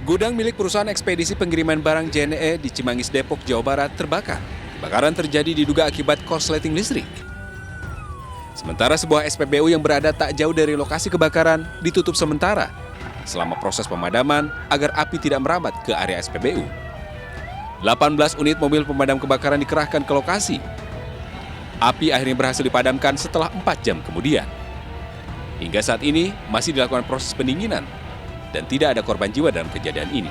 Gudang milik perusahaan ekspedisi pengiriman barang JNE di Cimanggis, Depok, Jawa Barat terbakar. Kebakaran terjadi diduga akibat korsleting listrik. Sementara sebuah SPBU yang berada tak jauh dari lokasi kebakaran ditutup sementara selama proses pemadaman agar api tidak merambat ke area SPBU. 18 unit mobil pemadam kebakaran dikerahkan ke lokasi. Api akhirnya berhasil dipadamkan setelah 4 jam kemudian. Hingga saat ini masih dilakukan proses pendinginan dan tidak ada korban jiwa dalam kejadian ini.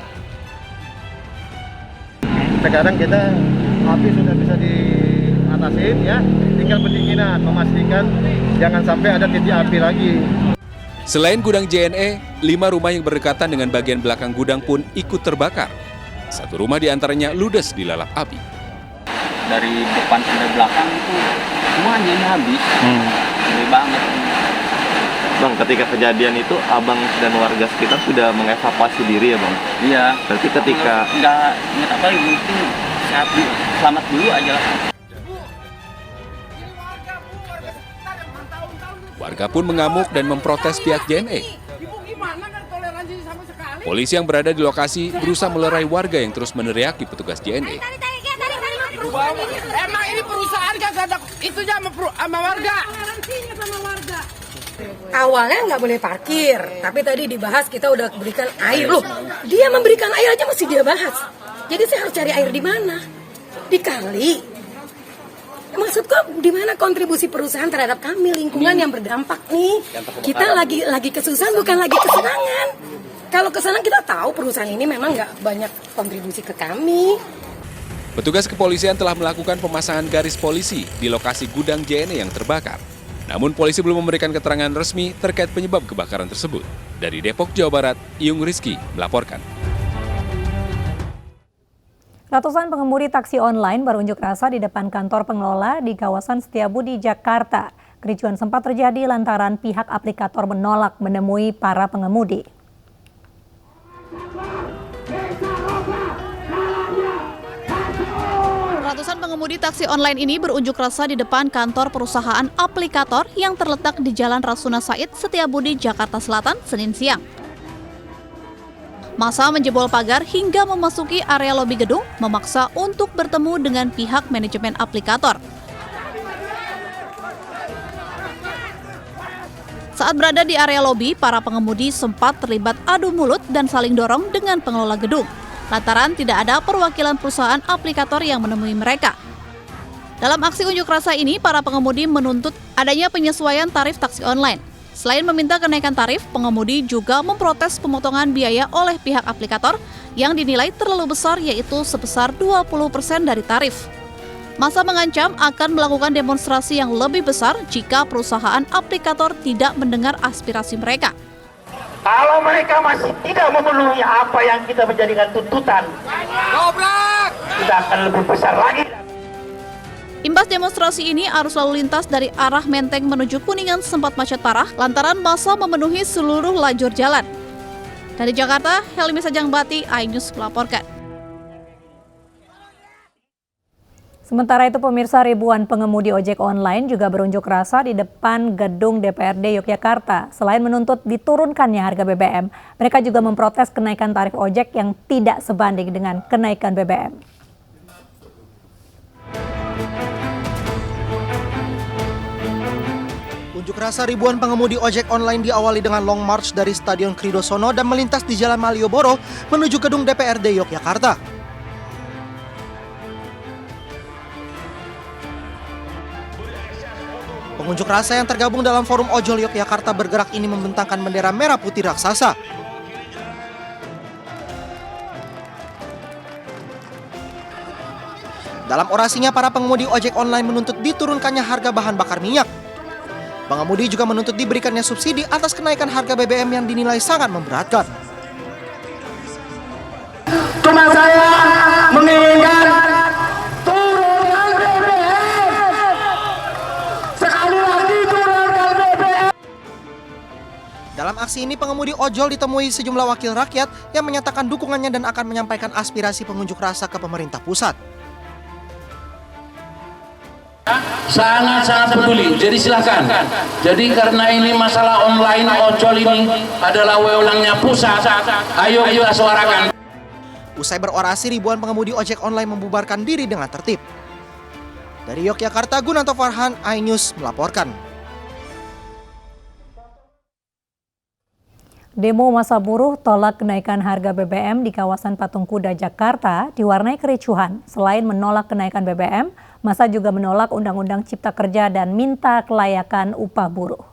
Sekarang kita api sudah bisa diatasin ya, tinggal pendinginan, memastikan jangan sampai ada titik api lagi. Selain gudang JNE, 5 rumah yang berdekatan dengan bagian belakang gudang pun ikut terbakar. 1 rumah diantaranya ludes dilalap api. Dari depan sampai belakang itu semuanya ini habis. Gede banget. Bang, ketika kejadian itu abang dan warga sekitar sudah mengevakuasi diri ya bang? Iya. Berarti ketika nggak apa mungkin selamat dulu aja lah. Warga pun mengamuk dan memprotes pihak JNE. Polisi yang berada di lokasi berusaha melerai warga yang terus meneriaki petugas JNE. Emang ini perusahaan kagak ada itunya sama warga. Awalnya nggak boleh parkir, tapi tadi dibahas kita udah berikan air loh. Dia memberikan air aja masih dia bahas. Jadi saya harus cari air di mana? Di kali. Maksudku di mana kontribusi perusahaan terhadap kami lingkungan yang berdampak nih? Kita lagi kesusahan bukan lagi kesenangan. Kalau kesenangan kita tahu perusahaan ini memang nggak banyak kontribusi ke kami. Petugas kepolisian telah melakukan pemasangan garis polisi di lokasi gudang JNE yang terbakar. Namun polisi belum memberikan keterangan resmi terkait penyebab kebakaran tersebut. Dari Depok, Jawa Barat, Iyung Rizky melaporkan. Ratusan pengemudi taksi online berunjuk rasa di depan kantor pengelola di kawasan Setiabudi, Jakarta. Kericuan sempat terjadi lantaran pihak aplikator menolak menemui para pengemudi. Ratusan pengemudi taksi online ini berunjuk rasa di depan kantor perusahaan aplikator yang terletak di Jalan Rasuna Said, Setiabudi, Jakarta Selatan, Senin siang. Massa menjebol pagar hingga memasuki area lobi gedung, memaksa untuk bertemu dengan pihak manajemen aplikator. Saat berada di area lobi, para pengemudi sempat terlibat adu mulut dan saling dorong dengan pengelola gedung, lantaran tidak ada perwakilan perusahaan aplikator yang menemui mereka. Dalam aksi unjuk rasa ini, para pengemudi menuntut adanya penyesuaian tarif taksi online. Selain meminta kenaikan tarif, pengemudi juga memprotes pemotongan biaya oleh pihak aplikator yang dinilai terlalu besar, yaitu sebesar 20% dari tarif. Massa mengancam akan melakukan demonstrasi yang lebih besar jika perusahaan aplikator tidak mendengar aspirasi mereka. Kalau mereka masih tidak memenuhi apa yang kita menjadikan tuntutan, kita akan lebih besar lagi. Imbas demonstrasi ini, arus lalu lintas dari arah Menteng menuju Kuningan sempat macet parah lantaran massa memenuhi seluruh lajur jalan. Dari Jakarta, Helmi Sajangbati, iNews melaporkan. Sementara itu pemirsa, ribuan pengemudi ojek online juga berunjuk rasa di depan gedung DPRD Yogyakarta. Selain menuntut diturunkannya harga BBM, mereka juga memprotes kenaikan tarif ojek yang tidak sebanding dengan kenaikan BBM. Unjuk rasa ribuan pengemudi ojek online diawali dengan long march dari Stadion Kridosono dan melintas di Jalan Malioboro menuju gedung DPRD Yogyakarta. Pengunjuk rasa yang tergabung dalam Forum Ojol Yogyakarta Bergerak ini membentangkan bendera merah putih raksasa. Dalam orasinya, para pengemudi ojek online menuntut diturunkannya harga bahan bakar minyak. Pengemudi juga menuntut diberikannya subsidi atas kenaikan harga BBM yang dinilai sangat memberatkan. Cuma saya menginginkan turunkan BBM. Sekali lagi turunkan BBM. Dalam aksi ini, pengemudi ojol ditemui sejumlah wakil rakyat yang menyatakan dukungannya dan akan menyampaikan aspirasi pengunjuk rasa ke pemerintah pusat. Sangat-sangat peduli, jadi silakan. Jadi karena ini masalah online ojol ini adalah wewenangnya pusat, ayo suarakan. Usai berorasi, ribuan pengemudi ojek online membubarkan diri dengan tertib. Dari Yogyakarta, Gunanto Farhan, iNews melaporkan. Demo massa buruh tolak kenaikan harga BBM di kawasan Patung Kuda, Jakarta diwarnai kericuhan. Selain menolak kenaikan BBM, massa juga menolak Undang-Undang Cipta Kerja dan minta kelayakan upah buruh.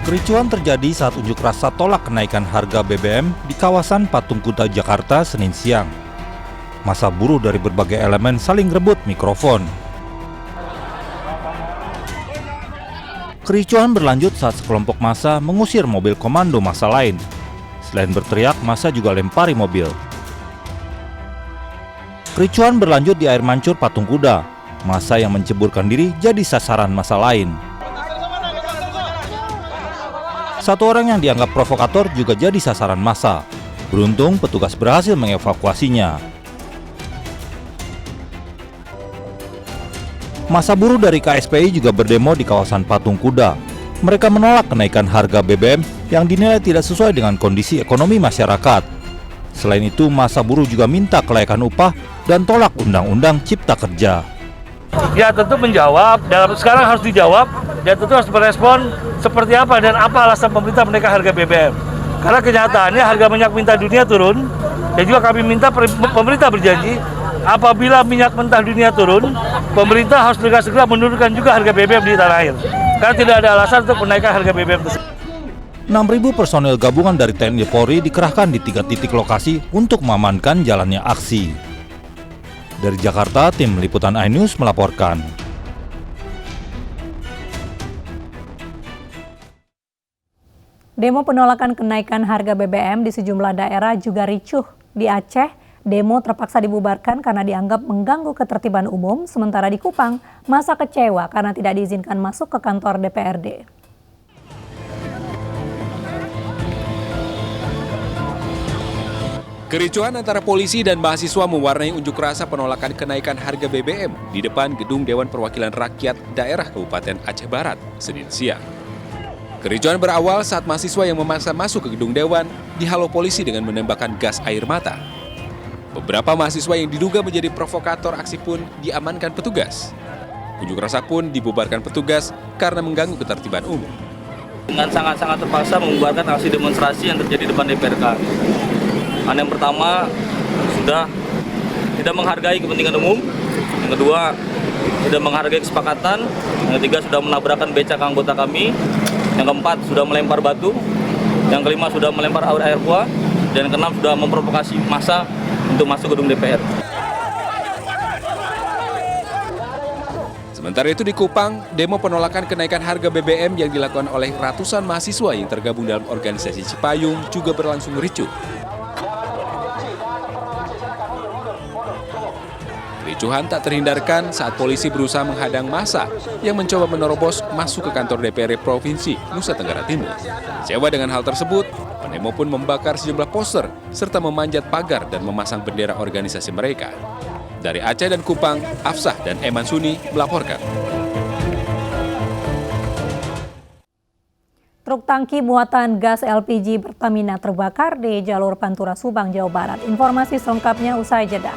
Kericuhan terjadi saat unjuk rasa tolak kenaikan harga BBM di kawasan Patung Kuda, Jakarta, Senin siang. Massa buruh dari berbagai elemen saling rebut mikrofon. Kericuhan berlanjut saat sekelompok massa mengusir mobil komando massa lain. Selain berteriak, massa juga lempari mobil. Kericuhan berlanjut di air mancur Patung Kuda. Massa yang menceburkan diri jadi sasaran massa lain. Satu orang yang dianggap provokator juga jadi sasaran massa. Beruntung petugas berhasil mengevakuasinya. Massa buruh dari KSPI juga berdemo di kawasan Patung Kuda. Mereka menolak kenaikan harga BBM yang dinilai tidak sesuai dengan kondisi ekonomi masyarakat. Selain itu, massa buruh juga minta kelayakan upah dan tolak Undang-Undang Cipta Kerja. Ya tentu menjawab, sekarang harus dijawab, dan tentu harus merespon seperti apa dan apa alasan pemerintah menaikkan harga BBM. Karena kenyataannya harga minyak mentah dunia turun, dan juga kami minta pemerintah berjanji apabila minyak mentah dunia turun, pemerintah harus segera menurunkan juga harga BBM di tanah air. Karena tidak ada alasan untuk menaikkan harga BBM tersebut. 6.000 personel gabungan dari TNI Polri dikerahkan di 3 titik lokasi untuk mengamankan jalannya aksi. Dari Jakarta, tim liputan iNews melaporkan. Demo penolakan kenaikan harga BBM di sejumlah daerah juga ricuh. Di Aceh, demo terpaksa dibubarkan karena dianggap mengganggu ketertiban umum, sementara di Kupang, massa kecewa karena tidak diizinkan masuk ke kantor DPRD. Kericuhan antara polisi dan mahasiswa mewarnai unjuk rasa penolakan kenaikan harga BBM di depan Gedung Dewan Perwakilan Rakyat Daerah Kabupaten Aceh Barat, Senin siang. Kericuhan berawal saat mahasiswa yang memaksa masuk ke gedung Dewan dihalau polisi dengan menembakkan gas air mata. Beberapa mahasiswa yang diduga menjadi provokator aksi pun diamankan petugas. Unjuk rasa pun dibubarkan petugas karena mengganggu ketertiban umum. Dengan sangat-sangat terpaksa membubarkan aksi demonstrasi yang terjadi di depan DPRK. Yang pertama, sudah tidak menghargai kepentingan umum. Yang kedua, tidak menghargai kesepakatan. Yang ketiga, sudah menabrakkan becak anggota kami. Yang keempat, sudah melempar batu. Yang kelima, sudah melempar air kuah. Dan yang keenam, sudah memprovokasi massa untuk masuk gedung DPR. Sementara itu di Kupang, demo penolakan kenaikan harga BBM yang dilakukan oleh ratusan mahasiswa yang tergabung dalam organisasi Cipayung juga berlangsung ricuh. Kericuhan tak terhindarkan saat polisi berusaha menghadang massa yang mencoba menerobos masuk ke kantor DPRD Provinsi Nusa Tenggara Timur. Kecewa dengan hal tersebut, pendemo pun membakar sejumlah poster serta memanjat pagar dan memasang bendera organisasi mereka. Dari Aceh dan Kupang, Afsah dan Eman Suni melaporkan. Truk tangki muatan gas LPG Pertamina terbakar di jalur Pantura Subang, Jawa Barat. Informasi selengkapnya usai jeda.